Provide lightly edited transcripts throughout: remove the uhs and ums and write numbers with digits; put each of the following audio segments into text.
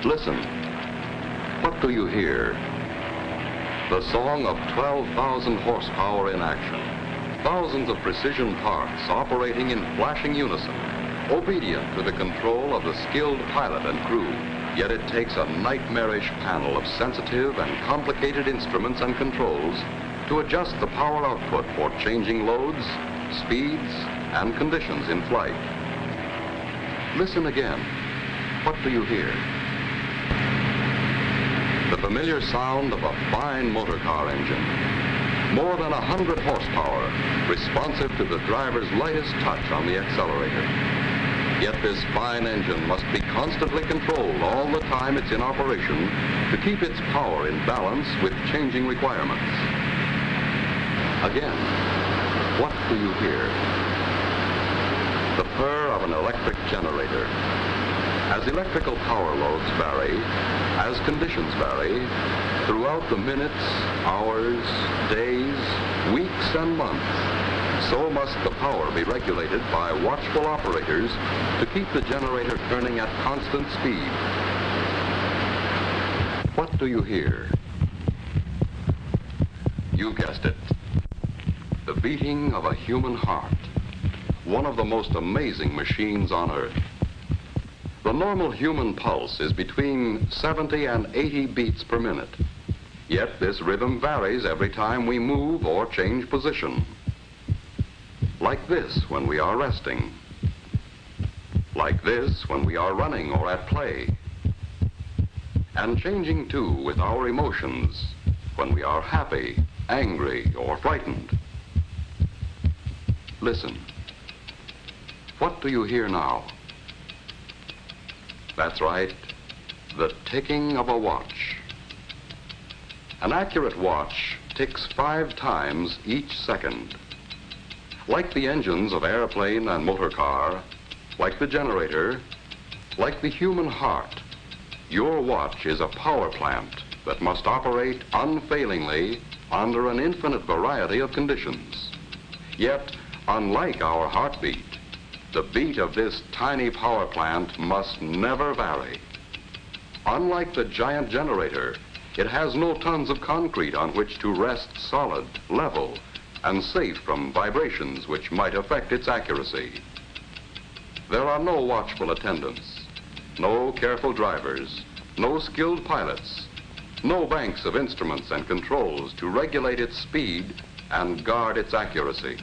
Listen. What do you hear? The song of 12,000 horsepower in action. Thousands of precision parts operating in flashing unison, obedient to the control of the skilled pilot and crew. Yet it takes a nightmarish panel of sensitive and complicated instruments and controls to adjust the power output for changing loads, speeds, and conditions in flight. Listen again. What do you hear? The familiar sound of a fine motor car engine. More than 100 horsepower, responsive to the driver's lightest touch on the accelerator. Yet this fine engine must be constantly controlled all the time it's in operation to keep its power in balance with changing requirements. Again, what do you hear? The purr of an electric generator. As electrical power loads vary, as conditions vary, throughout the minutes, hours, days, weeks, and months, so must the power be regulated by watchful operators to keep the generator turning at constant speed. What do you hear? You guessed it. The beating of a human heart. One of the most amazing machines on Earth. The normal human pulse is between 70 and 80 beats per minute. Yet this rhythm varies every time we move or change position. Like this when we are resting. Like this when we are running or at play. And changing too with our emotions when we are happy, angry, or frightened. Listen. What do you hear now? That's right, the ticking of a watch. An accurate watch ticks 5 times each second. Like the engines of airplane and motor car, like the generator, like the human heart, your watch is a power plant that must operate unfailingly under an infinite variety of conditions. Yet, unlike our heartbeat, the beat of this tiny power plant must never vary. Unlike the giant generator, it has no tons of concrete on which to rest solid, level, and safe from vibrations which might affect its accuracy. There are no watchful attendants, no careful drivers, no skilled pilots, no banks of instruments and controls to regulate its speed and guard its accuracy.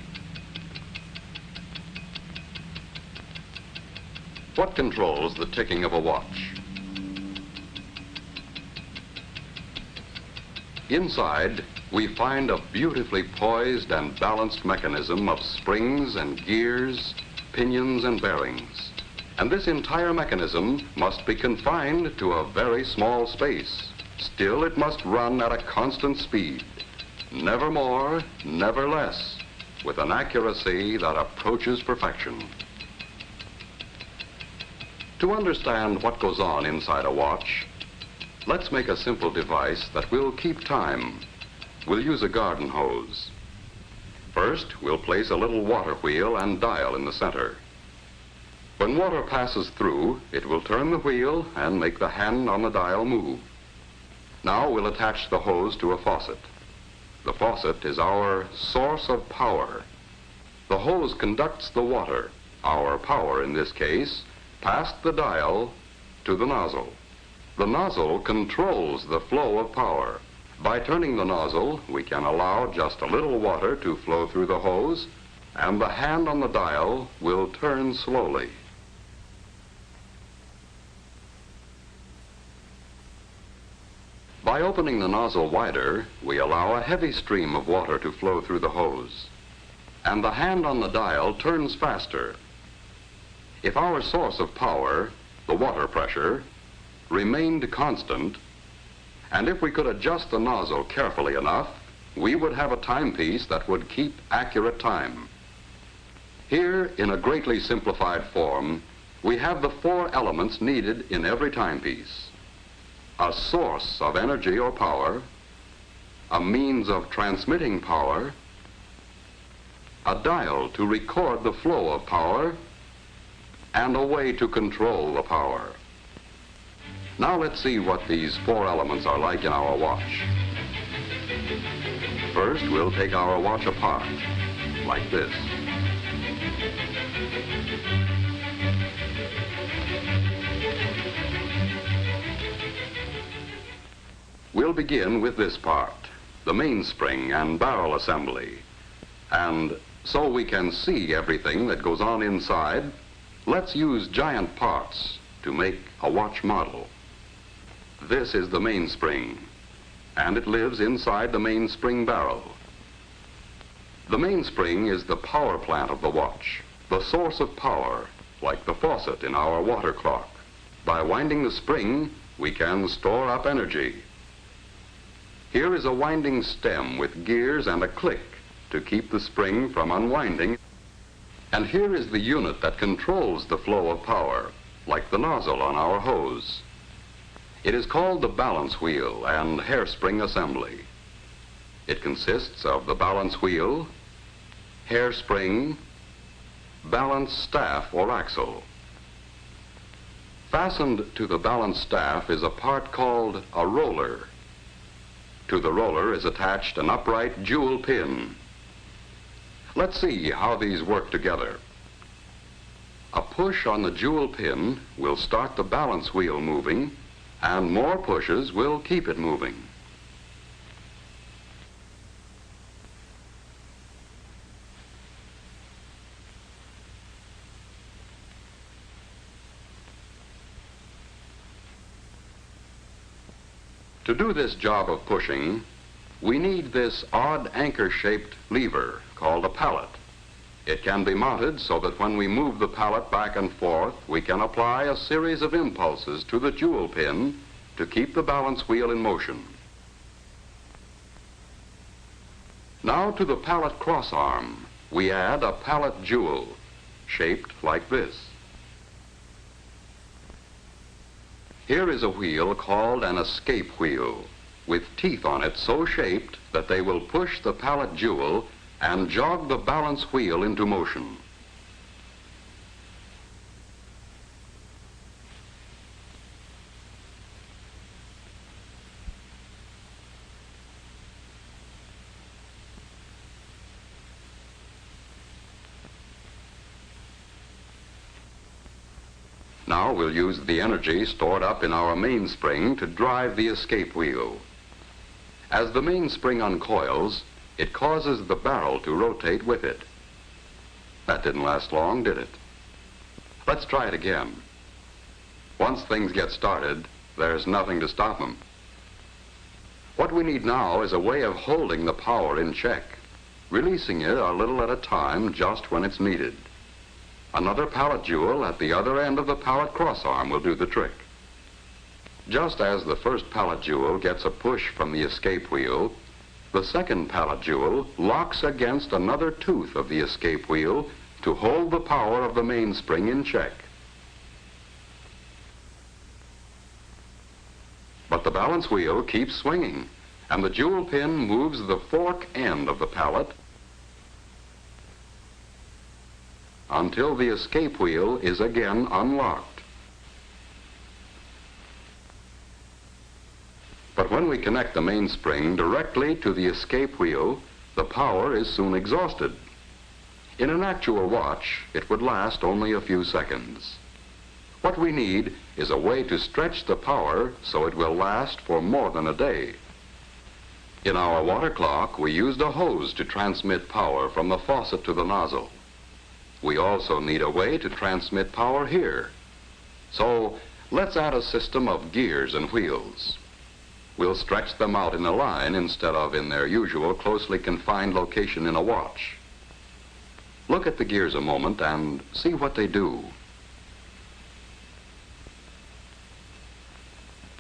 What controls the ticking of a watch? Inside, we find a beautifully poised and balanced mechanism of springs and gears, pinions and bearings. And this entire mechanism must be confined to a very small space. Still, it must run at a constant speed. Never more, never less, with an accuracy that approaches perfection. To understand what goes on inside a watch, let's make a simple device that will keep time. We'll use a garden hose. First, we'll place a little water wheel and dial in the center. When water passes through, it will turn the wheel and make the hand on the dial move. Now we'll attach the hose to a faucet. The faucet is our source of power. The hose conducts the water, our power in this case, past the dial to the nozzle. The nozzle controls the flow of power. By turning the nozzle, we can allow just a little water to flow through the hose, and the hand on the dial will turn slowly. By opening the nozzle wider, we allow a heavy stream of water to flow through the hose, and the hand on the dial turns faster. If our source of power, the water pressure, remained constant, and if we could adjust the nozzle carefully enough, we would have a timepiece that would keep accurate time. Here, in a greatly simplified form, we have the 4 elements needed in every timepiece. A source of energy or power, a means of transmitting power, a dial to record the flow of power, and a way to control the power. Now let's see what these four elements are like in our watch. First, we'll take our watch apart, like this. We'll begin with this part, the mainspring and barrel assembly. And so we can see everything that goes on inside, let's use giant parts to make a watch model. This is the mainspring, and it lives inside the mainspring barrel. The mainspring is the power plant of the watch, the source of power, like the faucet in our water clock. By winding the spring, we can store up energy. Here is a winding stem with gears and a click to keep the spring from unwinding. And here is the unit that controls the flow of power, like the nozzle on our hose. It is called the balance wheel and hairspring assembly. It consists of the balance wheel, hairspring, balance staff or axle. Fastened to the balance staff is a part called a roller. To the roller is attached an upright jewel pin. Let's see how these work together. A push on the jewel pin will start the balance wheel moving, and more pushes will keep it moving. To do this job of pushing, we need this odd anchor-shaped lever called a pallet. It can be mounted so that when we move the pallet back and forth, we can apply a series of impulses to the jewel pin to keep the balance wheel in motion. Now to the pallet crossarm, we add a pallet jewel shaped like this. Here is a wheel called an escape wheel, with teeth on it so shaped that they will push the pallet jewel and jog the balance wheel into motion. Now we'll use the energy stored up in our mainspring to drive the escape wheel. As the mainspring uncoils, it causes the barrel to rotate with it. That didn't last long, did it? Let's try it again. Once things get started, there's nothing to stop them. What we need now is a way of holding the power in check, releasing it a little at a time just when it's needed. Another pallet jewel at the other end of the pallet crossarm will do the trick. Just as the first pallet jewel gets a push from the escape wheel, the second pallet jewel locks against another tooth of the escape wheel to hold the power of the mainspring in check. But the balance wheel keeps swinging, and the jewel pin moves the fork end of the pallet until the escape wheel is again unlocked. But when we connect the mainspring directly to the escape wheel, the power is soon exhausted. In an actual watch, it would last only a few seconds. What we need is a way to stretch the power so it will last for more than a day. In our water clock, we used a hose to transmit power from the faucet to the nozzle. We also need a way to transmit power here. So let's add a system of gears and wheels. We'll stretch them out in a line instead of in their usual closely confined location in a watch. Look at the gears a moment and see what they do.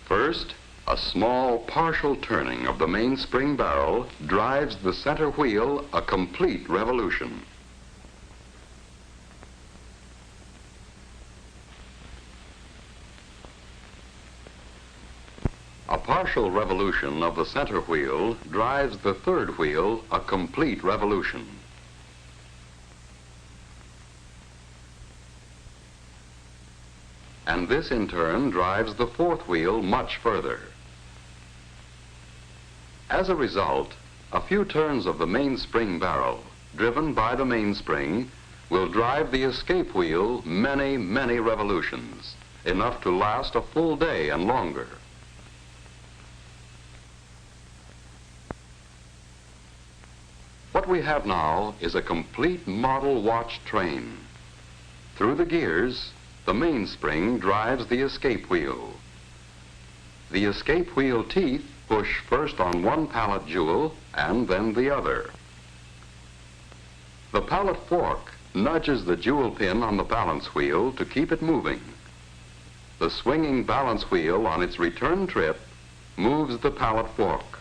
First, a small partial turning of the mainspring barrel drives the center wheel a complete revolution. A partial revolution of the center wheel drives the third wheel a complete revolution. and this in turn drives the fourth wheel much further. As a result, a few turns of the mainspring barrel, driven by the mainspring, will drive the escape wheel many, many revolutions, enough to last a full day and longer. What we have now is a complete model watch train. Through the gears, the mainspring drives the escape wheel. The escape wheel teeth push first on one pallet jewel and then the other. The pallet fork nudges the jewel pin on the balance wheel to keep it moving. The swinging balance wheel on its return trip moves the pallet fork.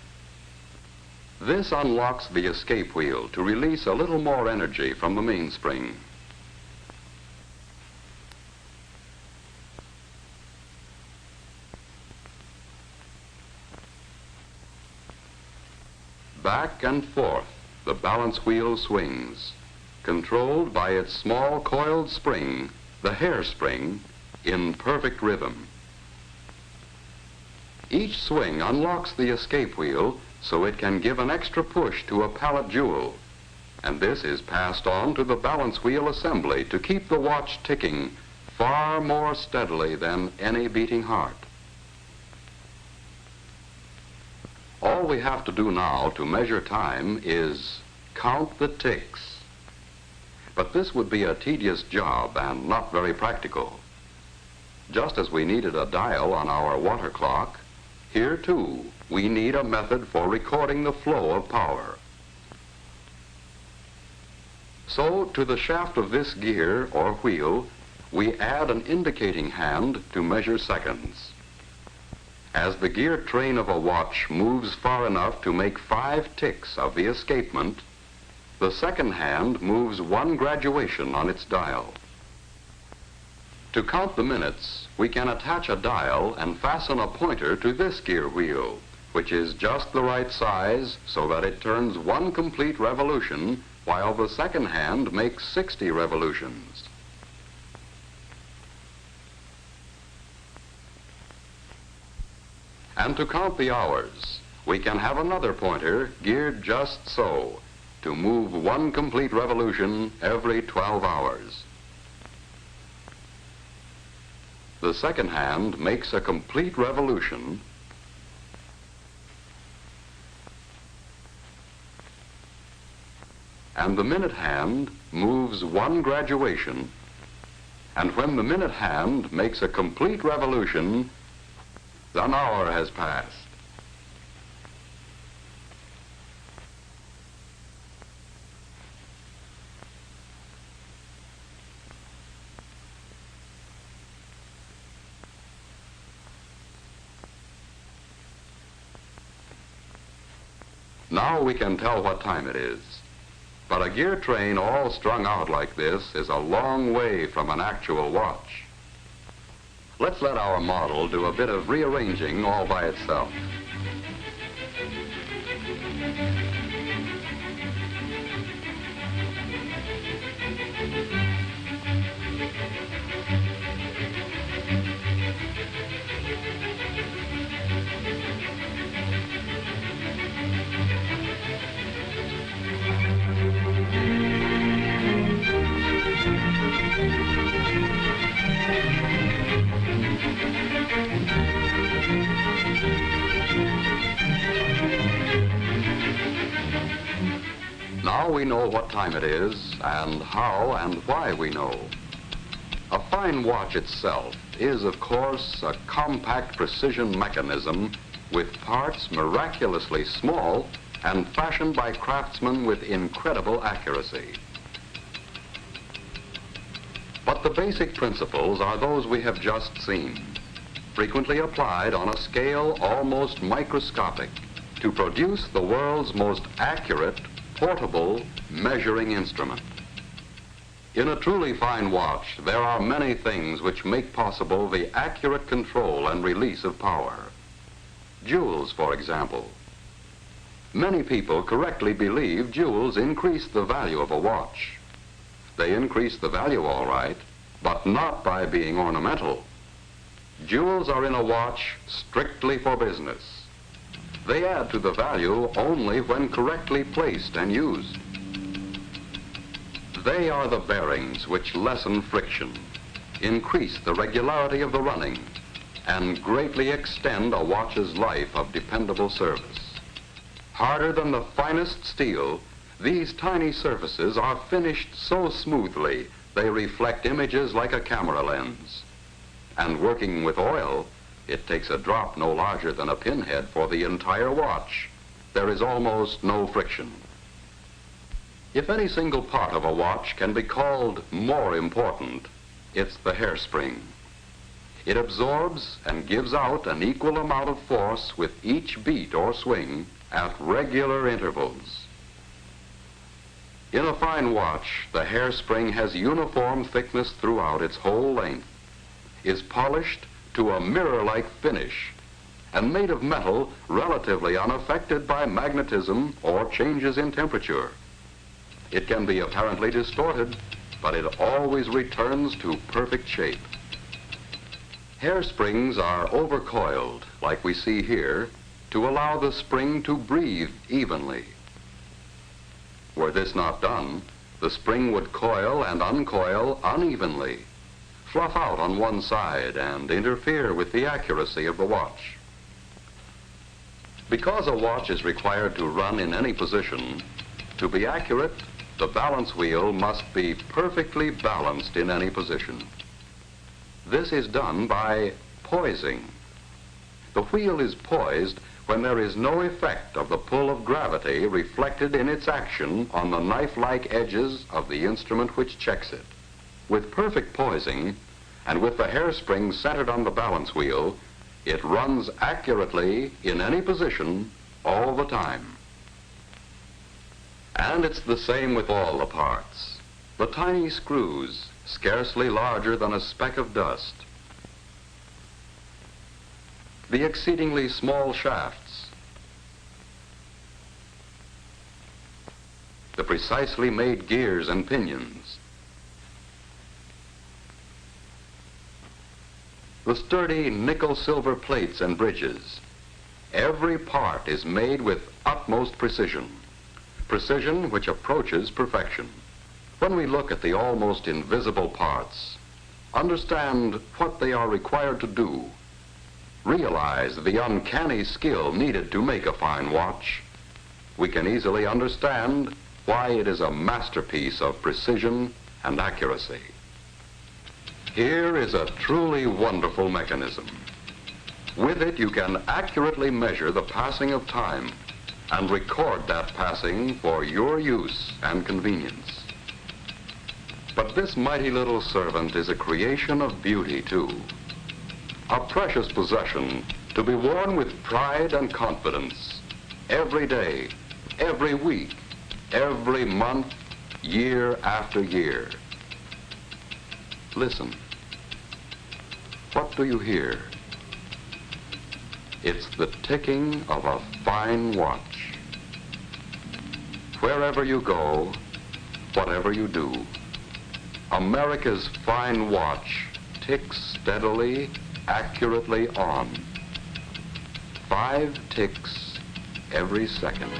This unlocks the escape wheel to release a little more energy from the mainspring. Back and forth, the balance wheel swings, controlled by its small coiled spring, the hairspring, in perfect rhythm. Each swing unlocks the escape wheel so it can give an extra push to a pallet jewel, and this is passed on to the balance wheel assembly to keep the watch ticking far more steadily than any beating heart. All we have to do now to measure time is count the ticks. But this would be a tedious job and not very practical. Just as we needed a dial on our water clock, here too we need a method for recording the flow of power. So to the shaft of this gear or wheel, we add an indicating hand to measure seconds. As the gear train of a watch moves far enough to make 5 ticks of the escapement, the second hand moves 1 graduation on its dial. To count the minutes, we can attach a dial and fasten a pointer to this gear wheel, which is just the right size so that it turns 1 complete revolution while the second hand makes 60 revolutions. And to count the hours, we can have another pointer geared just so, to move 1 complete revolution every 12 hours. The second hand makes a complete revolution and the minute hand moves 1 graduation, and when the minute hand makes a complete revolution, an hour has passed. Now we can tell what time it is. But a gear train all strung out like this is a long way from an actual watch. Let's let our model do a bit of rearranging all by itself. Now we know what time it is and how and why we know. A fine watch itself is, of course, a compact precision mechanism with parts miraculously small and fashioned by craftsmen with incredible accuracy. But the basic principles are those we have just seen, frequently applied on a scale almost microscopic to produce the world's most accurate portable measuring instrument. In a truly fine watch, there are many things which make possible the accurate control and release of power. Jewels, for example. Many people correctly believe jewels increase the value of a watch. They increase the value all right, but not by being ornamental. Jewels are in a watch strictly for business. They add to the value only when correctly placed and used. They are the bearings which lessen friction, increase the regularity of the running, and greatly extend a watch's life of dependable service. Harder than the finest steel, these tiny surfaces are finished so smoothly they reflect images like a camera lens. And working with oil, it takes a drop no larger than a pinhead for the entire watch. There is almost no friction. If any single part of a watch can be called more important, it's the hairspring. It absorbs and gives out an equal amount of force with each beat or swing at regular intervals. In a fine watch, the hairspring has uniform thickness throughout its whole length, is polished to a mirror-like finish, and made of metal relatively unaffected by magnetism or changes in temperature. It can be apparently distorted, but it always returns to perfect shape. Hairsprings are overcoiled, like we see here, to allow the spring to breathe evenly. Were this not done, the spring would coil and uncoil unevenly, fluff out on one side, and interfere with the accuracy of the watch. Because a watch is required to run in any position, to be accurate, the balance wheel must be perfectly balanced in any position. This is done by poising. The wheel is poised when there is no effect of the pull of gravity reflected in its action on the knife-like edges of the instrument which checks it. With perfect poising, and with the hairspring centered on the balance wheel, it runs accurately in any position all the time. And it's the same with all the parts. The tiny screws, scarcely larger than a speck of dust. The exceedingly small shafts. The precisely made gears and pinions. The sturdy nickel-silver plates and bridges. Every part is made with utmost precision. Precision which approaches perfection. When we look at the almost invisible parts, understand what they are required to do, realize the uncanny skill needed to make a fine watch, we can easily understand why it is a masterpiece of precision and accuracy. Here is a truly wonderful mechanism. With it, you can accurately measure the passing of time and record that passing for your use and convenience. But this mighty little servant is a creation of beauty, too. A precious possession to be worn with pride and confidence every day, every week, every month, year after year. Listen. What do you hear? It's the ticking of a fine watch. Wherever you go, whatever you do, America's fine watch ticks steadily, accurately on. 5 ticks every second.